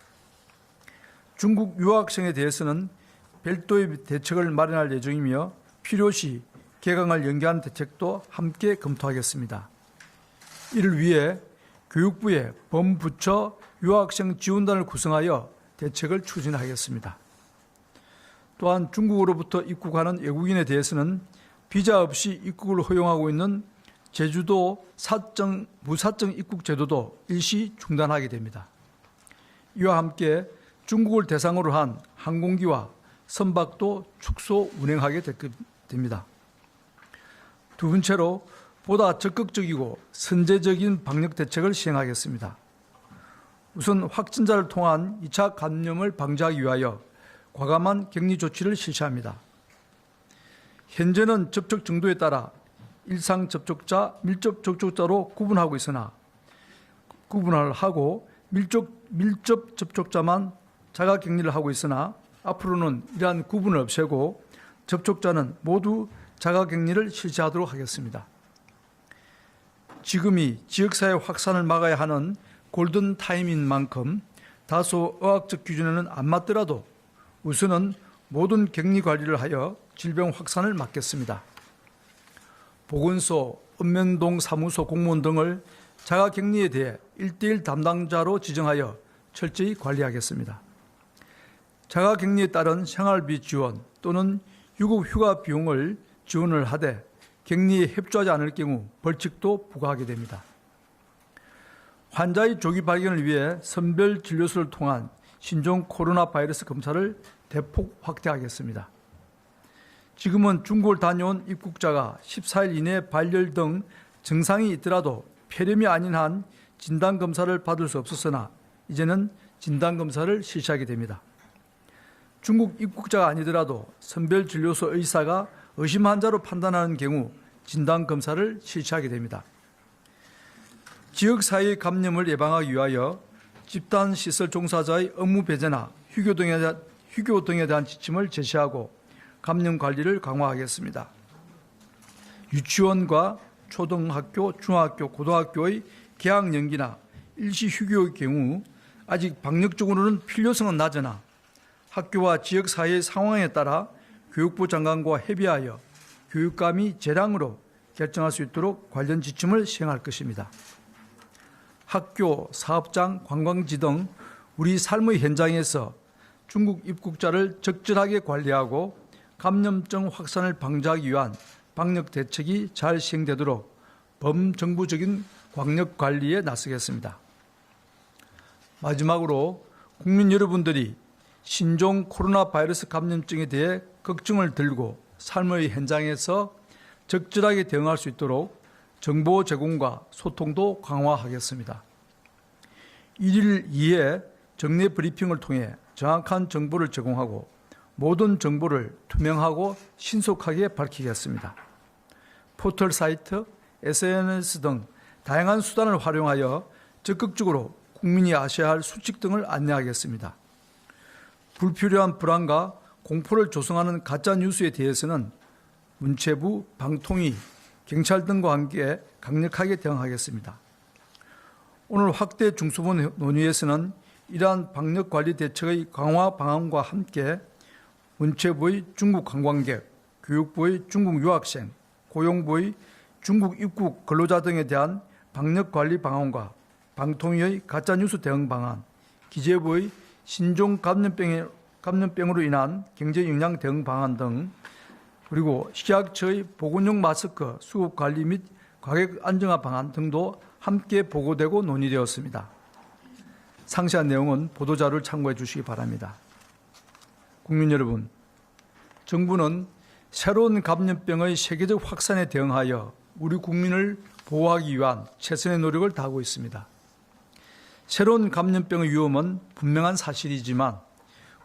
중국 유학생에 대해서는 별도의 대책을 마련할 예정이며 필요시 개강을 연기하는 대책도 함께 검토하겠습니다. 이를 위해 교육부에 범부처 유학생 지원단을 구성하여 대책을 추진하겠습니다. 또한 중국으로부터 입국하는 외국인에 대해서는 비자 없이 입국을 허용하고 있는 제주도 무사증 입국 제도도 일시 중단하게 됩니다. 이와 함께 중국을 대상으로 한 항공기와 선박도 축소 운행하게 됩니다. 두 번째로 보다 적극적이고 선제적인 방역 대책을 시행하겠습니다. 우선 확진자를 통한 2차 감염을 방지하기 위하여 과감한 격리 조치를 실시합니다. 현재는 접촉 정도에 따라 일상 접촉자, 밀접 접촉자로 구분하고 있으나 구분을 하고 밀접 접촉자만 자가 격리를 하고 있으나 앞으로는 이러한 구분을 없애고 접촉자는 모두 자가 격리를 실시하도록 하겠습니다. 지금이 지역사회 확산을 막아야 하는 골든 타임인 만큼 다소 의학적 기준에는 안 맞더라도 우선은 모든 격리 관리를 하여 질병 확산을 막겠습니다. 보건소, 읍면동 사무소 공무원 등을 자가 격리에 대해 1:1 담당자로 지정하여 철저히 관리하겠습니다. 자가 격리에 따른 생활비 지원 또는 유급 휴가 비용을 지원을 하되 격리에 협조하지 않을 경우 벌칙도 부과하게 됩니다. 환자의 조기 발견을 위해 선별 진료소를 통한 신종 코로나 바이러스 검사를 대폭 확대하겠습니다. 지금은 중국을 다녀온 입국자가 14일 이내 발열 등 증상이 있더라도 폐렴이 아닌 한 진단검사를 받을 수 없었으나 이제는 진단검사를 실시하게 됩니다. 중국 입국자가 아니더라도 선별진료소 의사가 의심 환자로 판단하는 경우 진단검사를 실시하게 됩니다. 지역사회의 감염을 예방하기 위하여 집단시설 종사자의 업무 배제나 휴교 등에 대한 지침을 제시하고 감염 관리를 강화하겠습니다. 유치원과 초등학교, 중학교, 고등학교의 개학 연기나 일시 휴교의 경우 아직 방역적으로는 필요성은 낮으나 학교와 지역사회의 상황에 따라 교육부 장관과 협의하여 교육감이 재량으로 결정할 수 있도록 관련 지침을 시행할 것입니다. 학교, 사업장, 관광지 등 우리 삶의 현장에서 중국 입국자를 적절하게 관리하고 감염증 확산을 방지하기 위한 방역 대책이 잘 시행되도록 범정부적인 광역 관리에 나서겠습니다. 마지막으로 국민 여러분들이 신종 코로나 바이러스 감염증에 대해 걱정을 들고 삶의 현장에서 적절하게 대응할 수 있도록 정보 제공과 소통도 강화하겠습니다. 1일 2회 정례 브리핑을 통해 정확한 정보를 제공하고 모든 정보를 투명하고 신속하게 밝히겠습니다. 포털 사이트, SNS 등 다양한 수단을 활용하여 적극적으로 국민이 아셔야 할 수칙 등을 안내하겠습니다. 불필요한 불안과 공포를 조성하는 가짜뉴스에 대해서는 문체부, 방통위, 경찰 등과 함께 강력하게 대응하겠습니다. 오늘 확대 중수본 논의에서는 이러한 방역관리 대책의 강화 방안과 함께 문체부의 중국 관광객, 교육부의 중국 유학생, 고용부의 중국 입국 근로자 등에 대한 방역관리 방안과 방통위의 가짜뉴스 대응 방안, 기재부의 신종 감염병으로 인한 경제영향 대응 방안 등 그리고 식약처의 보건용 마스크 수급 관리 및 가격 안정화 방안 등도 함께 보고되고 논의되었습니다. 상세한 내용은 보도자료를 참고해 주시기 바랍니다. 국민 여러분, 정부는 새로운 감염병의 세계적 확산에 대응하여 우리 국민을 보호하기 위한 최선의 노력을 다하고 있습니다. 새로운 감염병의 위험은 분명한 사실이지만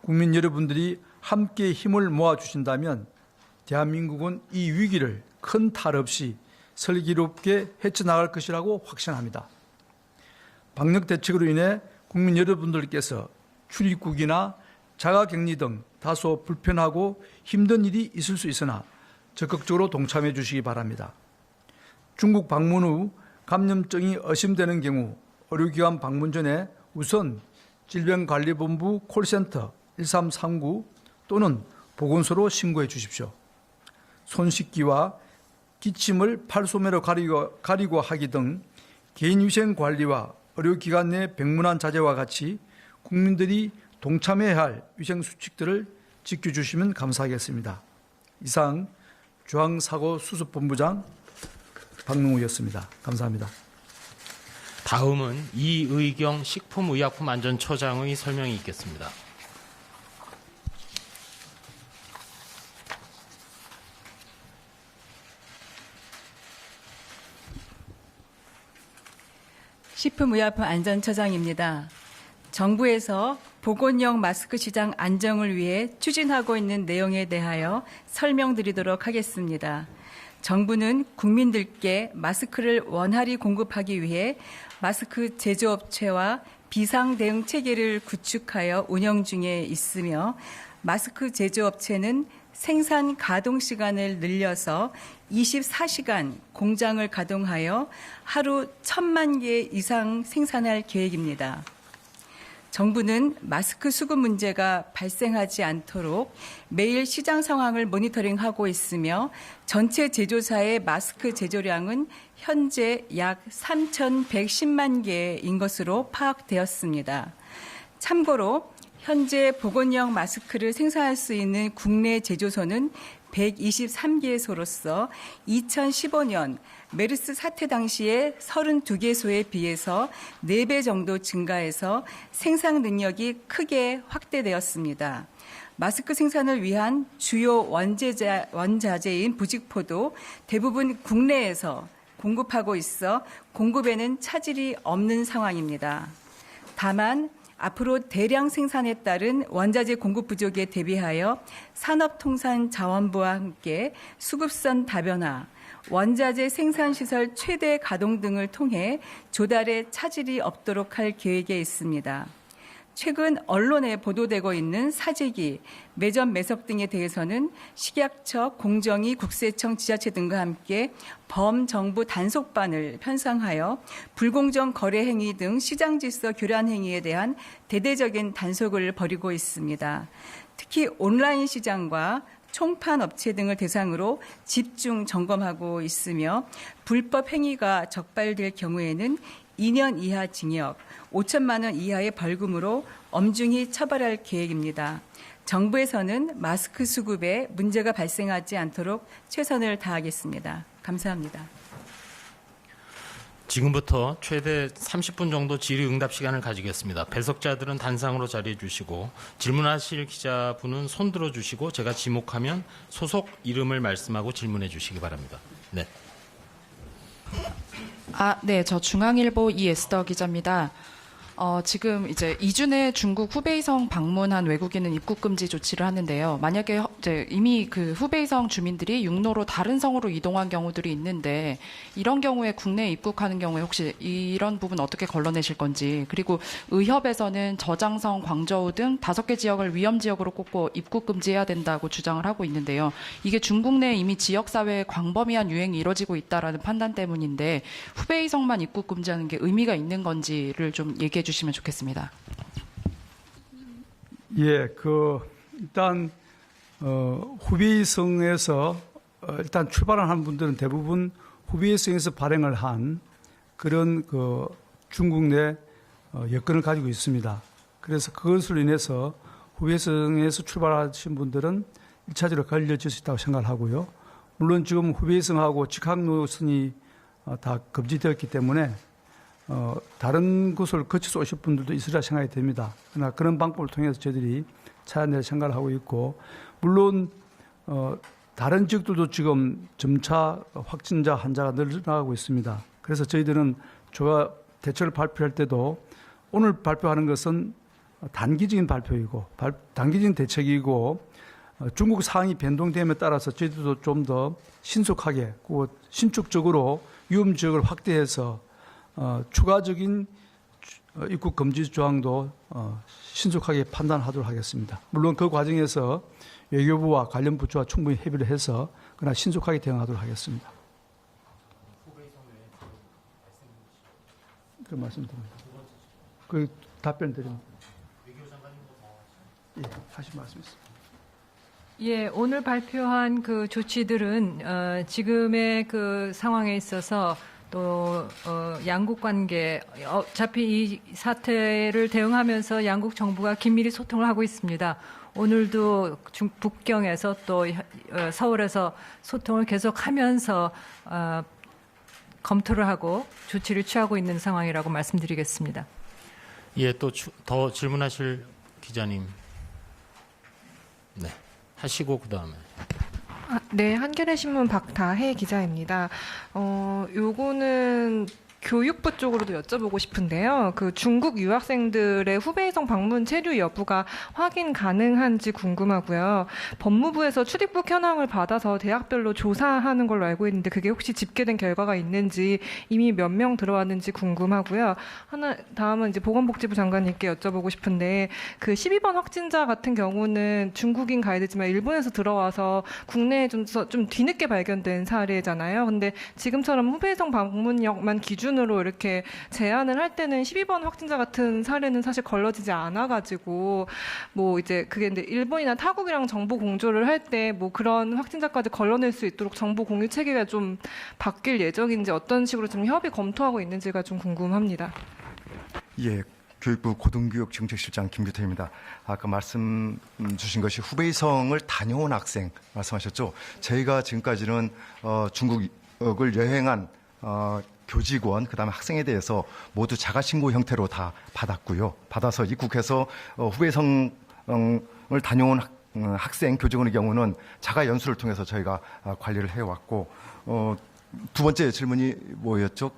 국민 여러분들이 함께 힘을 모아주신다면 대한민국은 이 위기를 큰 탈 없이 슬기롭게 헤쳐나갈 것이라고 확신합니다. 방역 대책으로 인해 국민 여러분들께서 출입국이나 자가격리 등 다소 불편하고 힘든 일이 있을 수 있으나 적극적으로 동참해 주시기 바랍니다. 중국 방문 후 감염증이 의심되는 경우 의료기관 방문 전에 우선 질병관리본부 콜센터 1339 또는 보건소로 신고해 주십시오. 손 씻기와 기침을 팔소매로 가리고 하기 등 개인위생 관리와 의료기관 내 병문안 자제와 같이 국민들이 동참해야 할 위생수칙들을 지켜주시면 감사하겠습니다. 이상 중앙사고수습본부장 박능우였습니다. 감사합니다. 다음은 이의경 식품의약품안전처장의 설명이 있겠습니다. 식품의약품안전처장입니다. 정부에서 보건용 마스크 시장 안정을 위해 추진하고 있는 내용에 대하여 설명드리도록 하겠습니다. 정부는 국민들께 마스크를 원활히 공급하기 위해 마스크 제조업체와 비상 대응 체계를 구축하여 운영 중에 있으며 마스크 제조업체는 생산 가동 시간을 늘려서 24시간 공장을 가동하여 하루 1,000만 개 이상 생산할 계획입니다. 정부는 마스크 수급 문제가 발생하지 않도록 매일 시장 상황을 모니터링하고 있으며 전체 제조사의 마스크 제조량은 현재 약 3,110만 개인 것으로 파악되었습니다. 참고로 현재 보건용 마스크를 생산할 수 있는 국내 제조소는 123개소로서 2015년 메르스 사태 당시에 32개소에 비해서 4배 정도 증가해서 생산 능력이 크게 확대되었습니다. 마스크 생산을 위한 주요 원자재인 부직포도 대부분 국내에서 공급하고 있어 공급에는 차질이 없는 상황입니다. 다만 앞으로 대량 생산에 따른 원자재 공급 부족에 대비하여 산업통상자원부와 함께 수급선 다변화, 원자재 생산시설 최대 가동 등을 통해 조달에 차질이 없도록 할 계획에 있습니다. 최근 언론에 보도되고 있는 사재기, 매점 매석 등에 대해서는 식약처, 공정위, 국세청, 지자체 등과 함께 범정부 단속반을 편성하여 불공정 거래 행위 등 시장 질서 교란 행위에 대한 대대적인 단속을 벌이고 있습니다. 특히 온라인 시장과 총판 업체 등을 대상으로 집중 점검하고 있으며 불법 행위가 적발될 경우에는 2년 이하 징역, 5천만 원 이하의 벌금으로 엄중히 처벌할 계획입니다. 정부에서는 마스크 수급에 문제가 발생하지 않도록 최선을 다하겠습니다. 감사합니다. 지금부터 최대 30분 정도 질의응답 시간을 가지겠습니다. 배석자들은 단상으로 자리해 주시고 질문하실 기자분은 손 들어 주시고 제가 지목하면 소속 이름을 말씀하고 질문해 주시기 바랍니다. 네. 네, 저 중앙일보 이에스더 기자입니다. 지금 이제 2주 내 중국 후베이성 방문한 외국인은 입국 금지 조치를 하는데요. 만약에 이제 이미 그 후베이성 주민들이 육로로 다른 성으로 이동한 경우들이 있는데 이런 경우에 국내에 입국하는 경우에 혹시 이런 부분 어떻게 걸러내실 건지, 그리고 의협에서는 저장성, 광저우 등 5개 지역을 위험 지역으로 꼽고 입국 금지해야 된다고 주장을 하고 있는데요. 이게 중국 내에 이미 지역사회에 광범위한 유행이 이뤄지고 있다라는 판단 때문인데 후베이성만 입국 금지하는 게 의미가 있는 건지를 좀 얘기해 주시면 좋겠습니다. 예, 일단 후베이성에서 일단 출발한 분들은 대부분 후베이성에서 발행을 한 그런 중국 내 여권을 가지고 있습니다. 그래서 그것으로 인해서 후베이성에서 출발하신 분들은 1차적으로 걸려질 수 있다고 생각을 하고요. 물론 지금 후베이성하고 직항 노선이 다 금지되었기 때문에 다른 곳을 거쳐서 오실 분들도 있으리라 생각이 됩니다. 그러나 그런 방법을 통해서 저희들이 찾아낼 생각을 하고 있고, 물론 다른 지역들도 지금 점차 확진자 환자가 늘어나고 있습니다. 그래서 저희들은 조화 대책을 발표할 때도 오늘 발표하는 것은 단기적인 발표이고 단기적인 대책이고 중국 상황이 변동됨에 따라서 저희들도 좀 더 신속하게 신축적으로 위험 지역을 확대해서 추가적인 입국 금지 조항도 신속하게 판단하도록 하겠습니다. 물론 그 과정에서 외교부와 관련 부처와 충분히 협의를 해서 그러나 신속하게 대응하도록 하겠습니다. 그 말씀드립니다. 그 답변 드립니다. 예, 다시 말씀했습니다. 예, 오늘 발표한 그 조치들은 지금의 그 상황에 있어서 또 양국 관계 어차피 이 사태를 대응하면서 양국 정부가 긴밀히 소통을 하고 있습니다. 오늘도 북경에서 또 서울에서 소통을 계속하면서 검토를 하고 조치를 취하고 있는 상황이라고 말씀드리겠습니다. 예, 또 더 질문하실 기자님. 네, 하시고 그다음에. 네, 한겨레신문 박다혜 기자입니다. 요거는 교육부 쪽으로도 여쭤보고 싶은데요. 그 중국 유학생들의 후베이성 방문 체류 여부가 확인 가능한지 궁금하고요. 법무부에서 출입국 현황을 받아서 대학별로 조사하는 걸로 알고 있는데 그게 혹시 집계된 결과가 있는지 이미 몇 명 들어왔는지 궁금하고요. 다음은 이제 보건복지부 장관님께 여쭤보고 싶은데 그 12번 확진자 같은 경우는 중국인 가이드지만 일본에서 들어와서 국내에 좀 뒤늦게 발견된 사례잖아요. 근데 지금처럼 후베이성 방문역만 기준으로 이렇게 제한을 할 때는 12번 확진자 같은 사례는 사실 걸러지지 않아가지고 뭐 이제 그게 근데 일본이나 타국이랑 정보 공조를 할 때 뭐 그런 확진자까지 걸러낼 수 있도록 정보 공유 체계가 좀 바뀔 예정인지 어떤 식으로 좀 협의 검토하고 있는지가 좀 궁금합니다. 예. 교육부 고등교육정책실장 김규태입니다. 아까 말씀 주신 것이 후베이성을 다녀온 학생 말씀하셨죠. 저희가 지금까지는 중국을 여행한 교직원, 그다음에 학생에 대해서 모두 자가신고 형태로 다 받았고요. 받아서 입국해서 후베이성을 다녀온 학생, 교직원의 경우는 자가 연수를 통해서 저희가 관리를 해왔고, 두 번째 질문이 뭐였죠?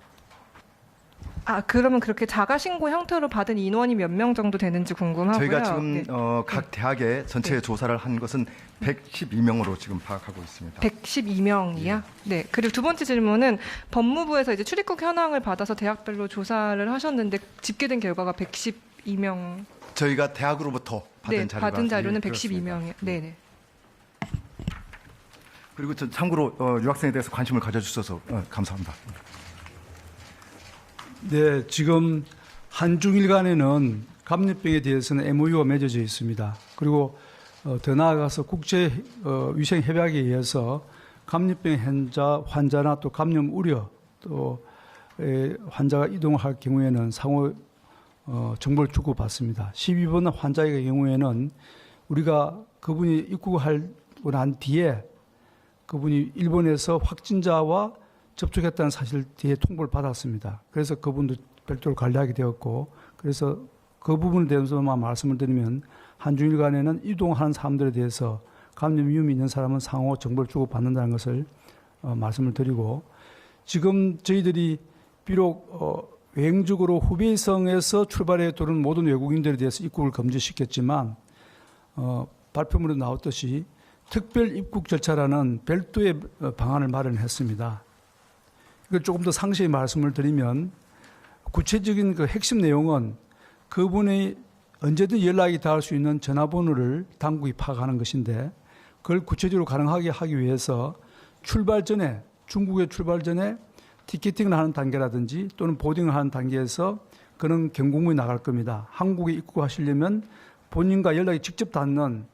그러면 그렇게 자가신고 형태로 받은 인원이 몇 명 정도 되는지 궁금하고요. 저희가 지금 네. 각 대학에 전체 조사를 한 것은 112명으로 지금 파악하고 있습니다. 112명이요? 네. 그리고 두 번째 질문은 법무부에서 이제 출입국 현황을 받아서 대학별로 조사를 하셨는데 집계된 결과가 112명. 저희가 대학으로부터 받은 자료가 받은 자료는 예, 112명이요. 네. 그리고 참고로 유학생에 대해서 관심을 가져주셔서 감사합니다. 네, 지금 한중일 간에는 감염병에 대해서는 MOU가 맺어져 있습니다. 그리고 더 나아가서 국제위생협약에 의해서 감염병 환자나 또 감염 우려 또 환자가 이동할 경우에는 상호 정보를 주고받습니다. 12번 환자의 경우에는 우리가 그분이 입국하고 난 뒤에 그분이 일본에서 확진자와 접촉했다는 사실 뒤에 통보를 받았습니다. 그래서 그분도 별도로 관리하게 되었고, 그래서 그 부분에 대해서만 말씀을 드리면 한중일 간에는 이동하는 사람들에 대해서 감염 위험이 있는 사람은 상호 정보를 주고받는다는 것을 말씀을 드리고, 지금 저희들이 비록 외행적으로 후베이성에서 출발해 들어온 모든 외국인들에 대해서 입국을 금지시켰지만 발표문에 나왔듯이 특별 입국 절차라는 별도의 방안을 마련했습니다. 이걸 조금 더 상세히 말씀을 드리면 구체적인 그 핵심 내용은 그분이 언제든 연락이 닿을 수 있는 전화번호를 당국이 파악하는 것인데 그걸 구체적으로 가능하게 하기 위해서 중국에 출발 전에 티켓팅을 하는 단계라든지 또는 보딩을 하는 단계에서 그런 경고문이 나갈 겁니다. 한국에 입국하시려면 본인과 연락이 직접 닿는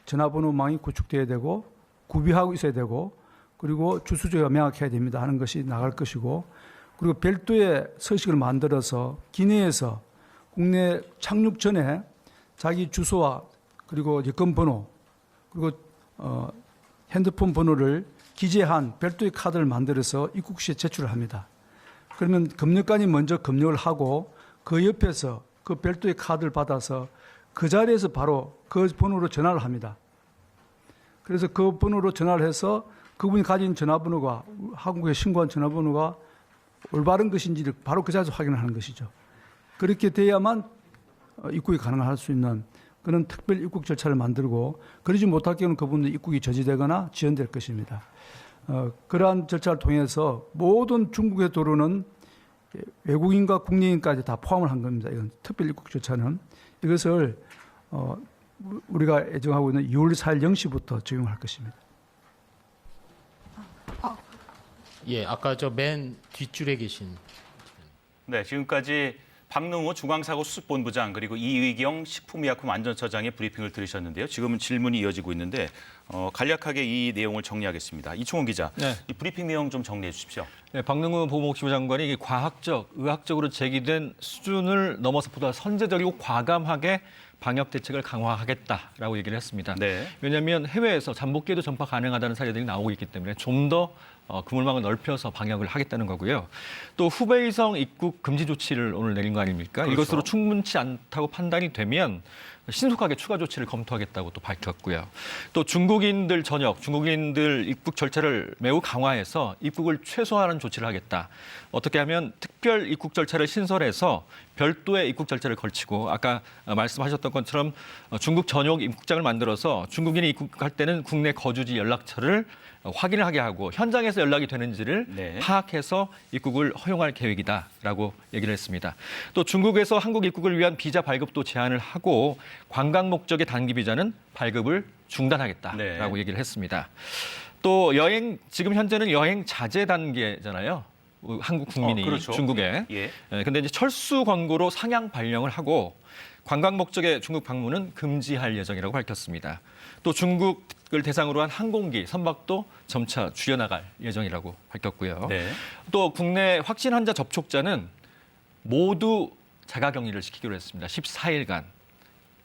전화번호망이 구축돼야 되고 구비하고 있어야 되고 그리고 주소지가 명확해야 됩니다 하는 것이 나갈 것이고 그리고 별도의 서식을 만들어서 기내에서 국내 착륙 전에 자기 주소와 그리고 여권번호 그리고 핸드폰 번호를 기재한 별도의 카드를 만들어서 입국 시에 제출을 합니다. 그러면 검역관이 먼저 검역을 하고 그 옆에서 그 별도의 카드를 받아서 그 자리에서 바로 그 번호로 전화를 합니다. 그래서 그 번호로 전화를 해서 그분이 가진 전화번호가 한국에 신고한 전화번호가 올바른 것인지를 바로 그 자리에서 확인을 하는 것이죠. 그렇게 돼야만 입국이 가능할 수 있는 그런 특별 입국 절차를 만들고 그러지 못할 경우는 그분은 입국이 저지되거나 지연될 것입니다. 그러한 절차를 통해서 모든 중국에 들어오는 외국인과 국내인까지 다 포함을 한 겁니다. 이건 특별 입국 절차는 이것을 우리가 예정하고 있는 6월 4일 0시부터 적용할 것입니다. 예, 아까 저 맨 뒷줄에 계신. 네, 지금까지 박능호 중앙사고수습본부장 그리고 이의경 식품의약품안전처장의 브리핑을 들으셨는데요. 지금은 질문이 이어지고 있는데 간략하게 이 내용을 정리하겠습니다. 이충원 기자, 네. 이 브리핑 내용 좀 정리해 주십시오. 네, 박능호 보건복지부 장관이 이게 과학적, 의학적으로 제기된 수준을 넘어서 보다 선제적이고 과감하게 방역 대책을 강화하겠다라고 얘기를 했습니다. 네. 왜냐하면 해외에서 잠복기에도 전파 가능하다는 사례들이 나오고 있기 때문에 좀 더 그물망을 넓혀서 방역을 하겠다는 거고요. 또 후베이성 입국 금지 조치를 오늘 내린 거 아닙니까? 그렇죠. 이것으로 충분치 않다고 판단이 되면 신속하게 추가 조치를 검토하겠다고 또 밝혔고요. 또 중국인들 전역, 중국인들 입국 절차를 매우 강화해서 입국을 최소화하는 조치를 하겠다. 어떻게 하면 특별 입국 절차를 신설해서 별도의 입국 절차를 걸치고 아까 말씀하셨던 것처럼 중국 전용 입국장을 만들어서 중국인이 입국할 때는 국내 거주지 연락처를 확인을 하게 하고 현장에서 연락이 되는지를 네. 파악해서 입국을 허용할 계획이다라고 얘기를 했습니다. 또 중국에서 한국 입국을 위한 비자 발급도 제한을 하고 관광 목적의 단기 비자는 발급을 중단하겠다라고 네. 얘기를 했습니다. 또 지금 현재는 여행 자제 단계잖아요. 한국 국민이 그렇죠. 중국에. 예. 근데 이제 철수 권고로 상향 발령을 하고 관광 목적의 중국 방문은 금지할 예정이라고 밝혔습니다. 또 중국을 대상으로 한 항공기 선박도 점차 줄여나갈 예정이라고 밝혔고요. 네. 또 국내 확진 환자 접촉자는 모두 자가격리를 시키기로 했습니다. 14일간.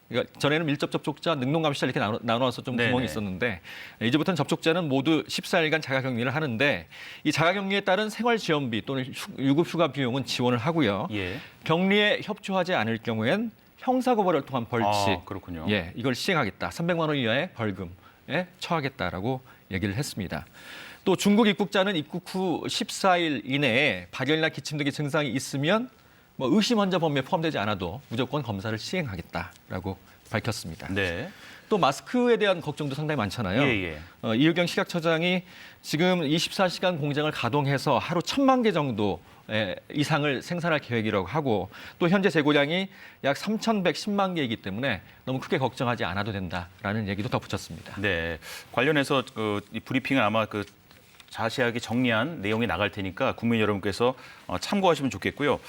그러니까 전에는 밀접 접촉자, 능동 감시자 이렇게 나눠서 좀 구멍이 네네. 있었는데 이제부터는 접촉자는 모두 14일간 자가격리를 하는데 이 자가격리에 따른 생활지원비 또는 유급휴가 비용은 지원을 하고요. 예. 격리에 협조하지 않을 경우엔 형사고발을 통한 벌칙, 그렇군요. 예, 이걸 시행하겠다. 300만 원 이하의 벌금에 처하겠다라고 얘기를 했습니다. 또 중국 입국자는 입국 후 14일 이내에 발열이나 기침 등의 증상이 있으면 의심 환자 범위에 포함되지 않아도 무조건 검사를 시행하겠다라고 밝혔습니다. 네. 또 마스크에 대한 걱정도 상당히 많잖아요. 예. 이의경 식약처장이 지금 24시간 공장을 가동해서 하루 1,000만 개 정도 이상을 생산할 계획이라고 하고 또 현재 재고량이 약 3,110만 개이기 때문에 너무 크게 걱정하지 않아도 된다라는 얘기도 덧붙였습니다. 네. 관련해서 이 브리핑은 아마 자세하게 정리한 내용이 나갈 테니까 국민 여러분께서 참고하시면 좋겠고요.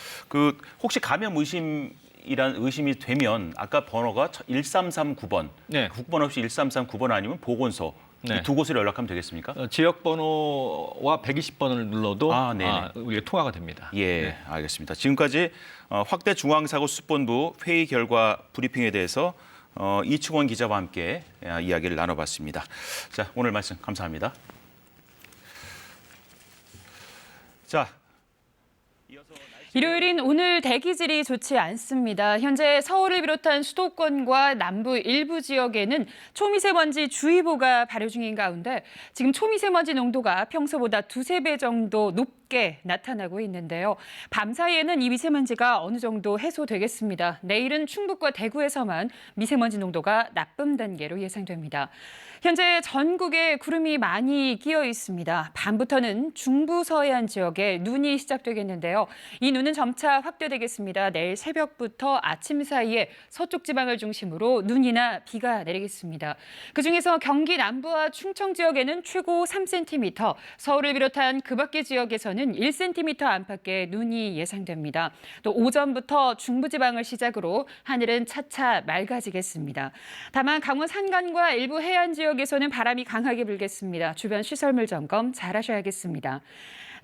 혹시 감염 의심이 되면 아까 번호가 1339번, 네. 국번 없이 1339번 아니면 보건소 네. 이 두 곳으로 연락하면 되겠습니까? 지역 번호와 120번을 눌러도 우리가 통화가 됩니다. 예, 네. 알겠습니다. 지금까지 확대 중앙사고수습본부 회의 결과 브리핑에 대해서 이충원 기자와 함께 이야기를 나눠봤습니다. 자, 오늘 말씀 감사합니다. 자. 일요일인 오늘 대기질이 좋지 않습니다. 현재 서울을 비롯한 수도권과 남부 일부 지역에는 초미세먼지 주의보가 발효 중인 가운데 지금 초미세먼지 농도가 평소보다 2~3배 정도 높게 나타나고 있는데요. 밤 사이에는 이 미세먼지가 어느 정도 해소되겠습니다. 내일은 충북과 대구에서만 미세먼지 농도가 나쁨 단계로 예상됩니다. 현재 전국에 구름이 많이 끼어 있습니다. 밤부터는 중부 서해안 지역에 눈이 시작되겠는데요. 이 눈은 점차 확대되겠습니다. 내일 새벽부터 아침 사이에 서쪽 지방을 중심으로 눈이나 비가 내리겠습니다. 그중에서 경기 남부와 충청 지역에는 최고 3cm, 서울을 비롯한 그 밖의 지역에서는 1cm 안팎의 눈이 예상됩니다. 또 오전부터 중부지방을 시작으로 하늘은 차차 맑아지겠습니다. 다만 강원 산간과 일부 해안 지역에서는 바람이 강하게 불겠습니다. 주변 시설물 점검 잘 하셔야겠습니다.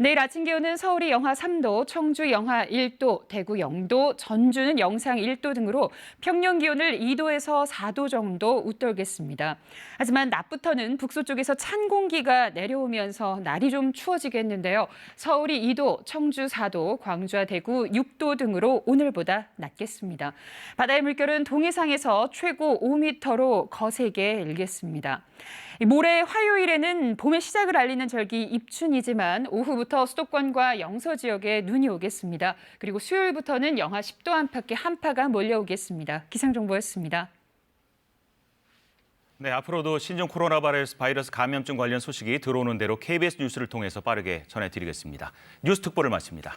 내일 아침 기온은 서울이 영하 3도, 청주 영하 1도, 대구 0도, 전주는 영상 1도 등으로 평년 기온을 2도에서 4도 정도 웃돌겠습니다. 하지만 낮부터는 북서쪽에서 찬 공기가 내려오면서 날이 좀 추워지겠는데요. 서울이 2도, 청주 4도, 광주와 대구 6도 등으로 오늘보다 낮겠습니다. 바다의 물결은 동해상에서 최고 5m로 거세게 일겠습니다. 모레 화요일에는 봄의 시작을 알리는 절기 입춘이지만 오후부터 수도권과 영서 지역에 눈이 오겠습니다. 그리고 수요일부터는 영하 10도 안팎의 한파가 몰려오겠습니다. 기상정보였습니다. 네, 앞으로도 신종 코로나 바이러스 감염증 관련 소식이 들어오는 대로 KBS 뉴스를 통해서 빠르게 전해드리겠습니다. 뉴스 특보를 마칩니다.